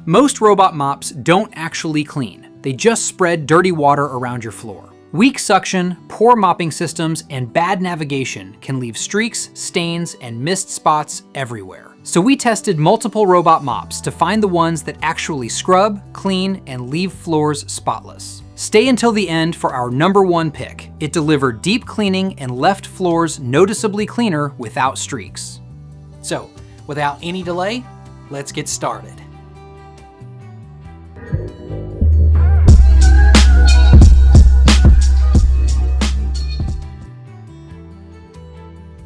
Most robot mops don't actually clean. They just spread dirty water around your floor. Weak suction, poor mopping systems, and bad navigation can leave streaks, stains, and mist spots everywhere. So we tested multiple robot mops to find the ones that actually scrub, clean, and leave floors spotless. Stay until the end for our #1 pick. It delivered deep cleaning and left floors noticeably cleaner without streaks. So, without any delay, let's get started.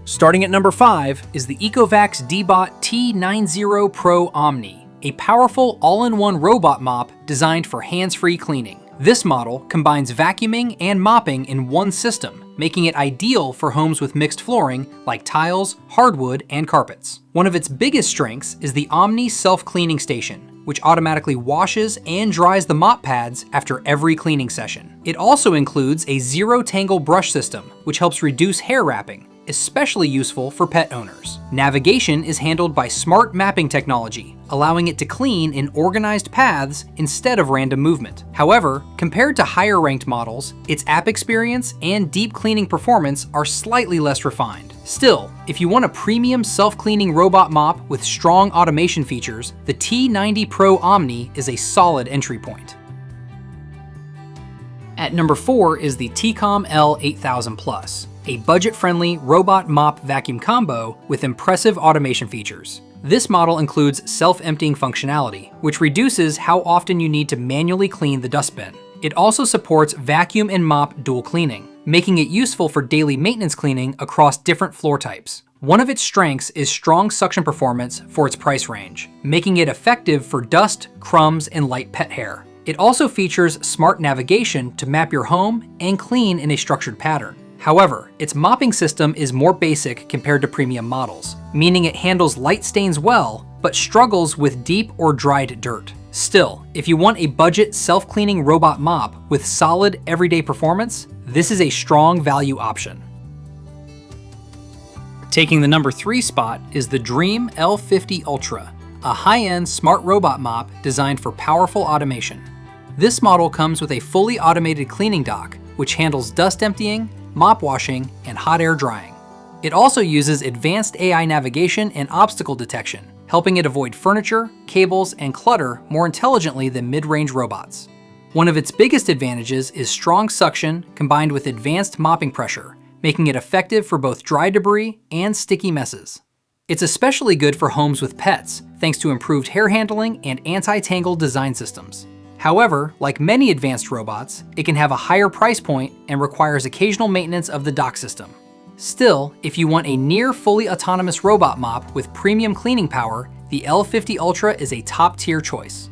Starting at number 5 is the Eovax Debot T90 Pro Omni, a powerful all-in-one robot mop designed for hands-free cleaning. This model combines vacuuming and mopping in one system, making it ideal for homes with mixed flooring like tiles, hardwood, and carpets. One of its biggest strengths is the Omni self-cleaning station, which automatically washes and dries the mop pads after every cleaning session. It also includes a zero-tangle brush system, which helps reduce hair wrapping, especially useful for pet owners. Navigation is handled by smart mapping technology, allowing it to clean in organized paths instead of random movement. However, compared to higher-ranked models, its app experience and deep cleaning performance are slightly less refined. Still, if you want a premium self-cleaning robot mop with strong automation features, the T90 Pro Omni is a solid entry point. At number 4 is the TCOM L8000 Plus, a budget-friendly robot mop vacuum combo with impressive automation features. This model includes self-emptying functionality, which reduces how often you need to manually clean the dustbin. It also supports vacuum and mop dual cleaning, making it useful for daily maintenance cleaning across different floor types. One of its strengths is strong suction performance for its price range, making it effective for dust, crumbs, and light pet hair. It also features smart navigation to map your home and clean in a structured pattern. However, its mopping system is more basic compared to premium models, meaning it handles light stains well, but struggles with deep or dried dirt. Still, if you want a budget self-cleaning robot mop with solid everyday performance, this is a strong value option. Taking the number 3 spot is the Dream L50 Ultra, a high-end smart robot mop designed for powerful automation. This model comes with a fully automated cleaning dock, which handles dust emptying, mop washing, and hot air drying. It also uses advanced AI navigation and obstacle detection, helping it avoid furniture, cables, and clutter more intelligently than mid-range robots. One of its biggest advantages is strong suction combined with advanced mopping pressure, making it effective for both dry debris and sticky messes. It's especially good for homes with pets, thanks to improved hair handling and anti-tangle design systems. However, like many advanced robots, it can have a higher price point and requires occasional maintenance of the dock system. Still, if you want a near fully autonomous robot mop with premium cleaning power, the L50 Ultra is a top-tier choice.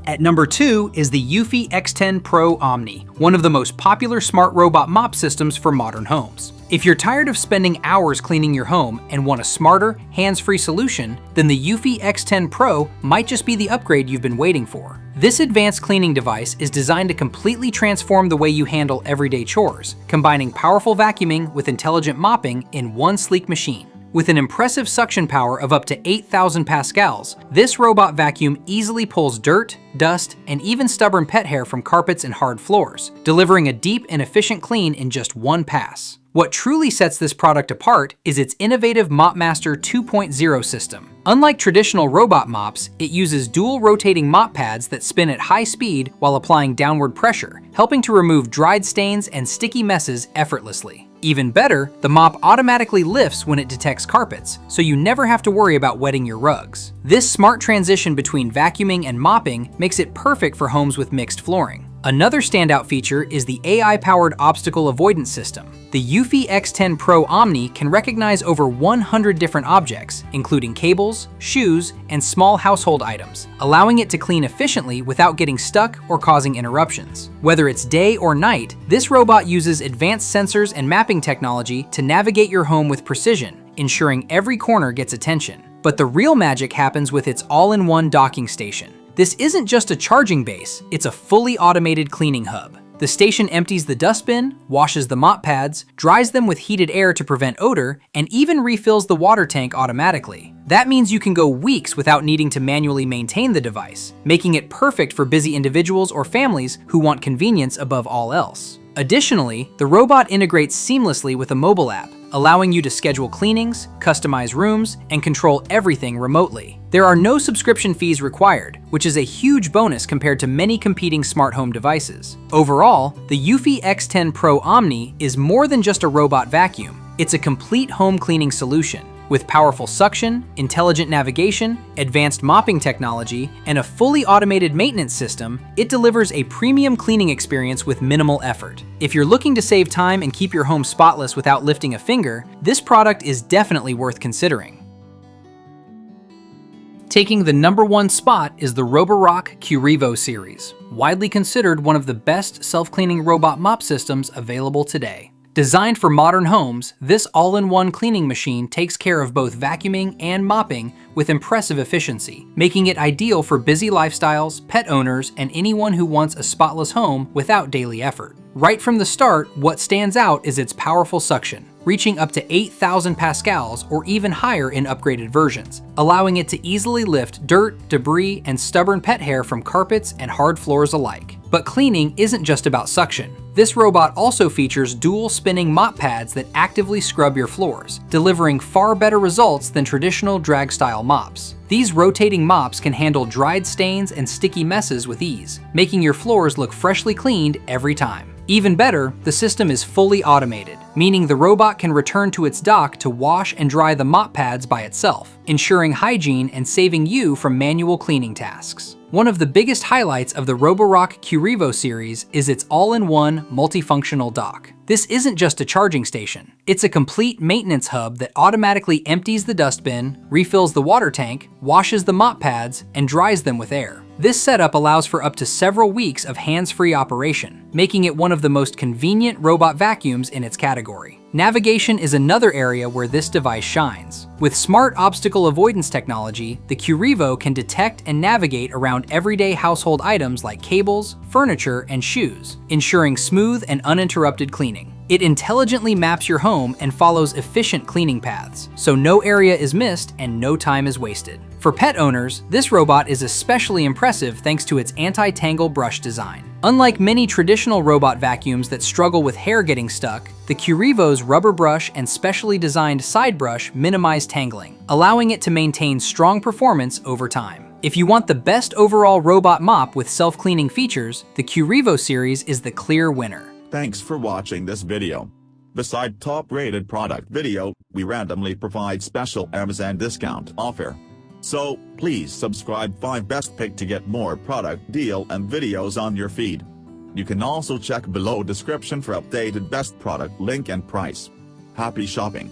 At number 2 is the Yuthi X10 Pro Omni, one of the most popular smart robot mop systems for modern homes. If you're tired of spending hours cleaning your home and want a smarter, hands-free solution, then the Yuthi X10 Pro might just be the upgrade you've been waiting for. This advanced cleaning device is designed to completely transform the way you handle everyday chores, combining powerful vacuuming with intelligent mopping in one sleek machine. With an impressive suction power of up to 8,000 pascals, this robot vacuum easily pulls dirt, dust, and even stubborn pet hair from carpets and hard floors, delivering a deep and efficient clean in just one pass. What truly sets this product apart is its innovative MopMaster 2.0 system. Unlike traditional robot mops, it uses dual rotating mop pads that spin at high speed while applying downward pressure, helping to remove dried stains and sticky messes effortlessly. Even better, the mop automatically lifts when it detects carpets, so you never have to worry about wetting your rugs. This smart transition between vacuuming and mopping makes it perfect for homes with mixed flooring. Another standout feature is the AI-powered obstacle avoidance system. The Yuthi X10 Pro Omni can recognize over 100 different objects, including cables, shoes, and small household items, allowing it to clean efficiently without getting stuck or causing interruptions. Whether it's day or night, this robot uses advanced sensors and mapping technology to navigate your home with precision, ensuring every corner gets attention. But the real magic happens with its all-in-one docking station. This isn't just a charging base, it's a fully automated cleaning hub. The station empties the dustbin, washes the mop pads, dries them with heated air to prevent odor, and even refills the water tank automatically. That means you can go weeks without needing to manually maintain the device, making it perfect for busy individuals or families who want convenience above all else. Additionally, the robot integrates seamlessly with a mobile app, allowing you to schedule cleanings, customize rooms, and control everything remotely. There are no subscription fees required, which is a huge bonus compared to many competing smart home devices. Overall, the Yuthi X10 Pro Omni is more than just a robot vacuum. It's a complete home cleaning solution. With powerful suction, intelligent navigation, advanced mopping technology, and a fully automated maintenance system, it delivers a premium cleaning experience with minimal effort. If you're looking to save time and keep your home spotless without lifting a finger, this product is definitely worth considering. Taking the #1 spot is the Roborock Curivo series, widely considered one of the best self-cleaning robot mop systems available today. Designed for modern homes, this all-in-one cleaning machine takes care of both vacuuming and mopping with impressive efficiency, making it ideal for busy lifestyles, pet owners, and anyone who wants a spotless home without daily effort. Right from the start, what stands out is its powerful suction, reaching up to 8,000 pascals or even higher in upgraded versions, allowing it to easily lift dirt, debris, and stubborn pet hair from carpets and hard floors alike. But cleaning isn't just about suction. This robot also features dual spinning mop pads that actively scrub your floors, delivering far better results than traditional drag-style mops. These rotating mops can handle dried stains and sticky messes with ease, making your floors look freshly cleaned every time. Even better, the system is fully automated, meaning the robot can return to its dock to wash and dry the mop pads by itself, ensuring hygiene and saving you from manual cleaning tasks. One of the biggest highlights of the Roborock Curivo series is its all-in-one multifunctional dock. This isn't just a charging station. It's a complete maintenance hub that automatically empties the dustbin, refills the water tank, washes the mop pads, and dries them with air. This setup allows for up to several weeks of hands-free operation, making it one of the most convenient robot vacuums in its category. Navigation is another area where this device shines. With smart obstacle avoidance technology, the Curivo can detect and navigate around everyday household items like cables, furniture, and shoes, ensuring smooth and uninterrupted cleaning. It intelligently maps your home and follows efficient cleaning paths, so no area is missed and no time is wasted. For pet owners, this robot is especially impressive thanks to its anti-tangle brush design. Unlike many traditional robot vacuums that struggle with hair getting stuck, the Curivo's rubber brush and specially designed side brush minimize tangling, allowing it to maintain strong performance over time. If you want the best overall robot mop with self-cleaning features, the Curivo series is the clear winner. Thanks for watching this video. Beside top-rated product video, we randomly provide special Amazon discount offer. So, please subscribe 5 Best Pick to get more product deal and videos on your feed. You can also check below description for updated best product link and price. Happy shopping!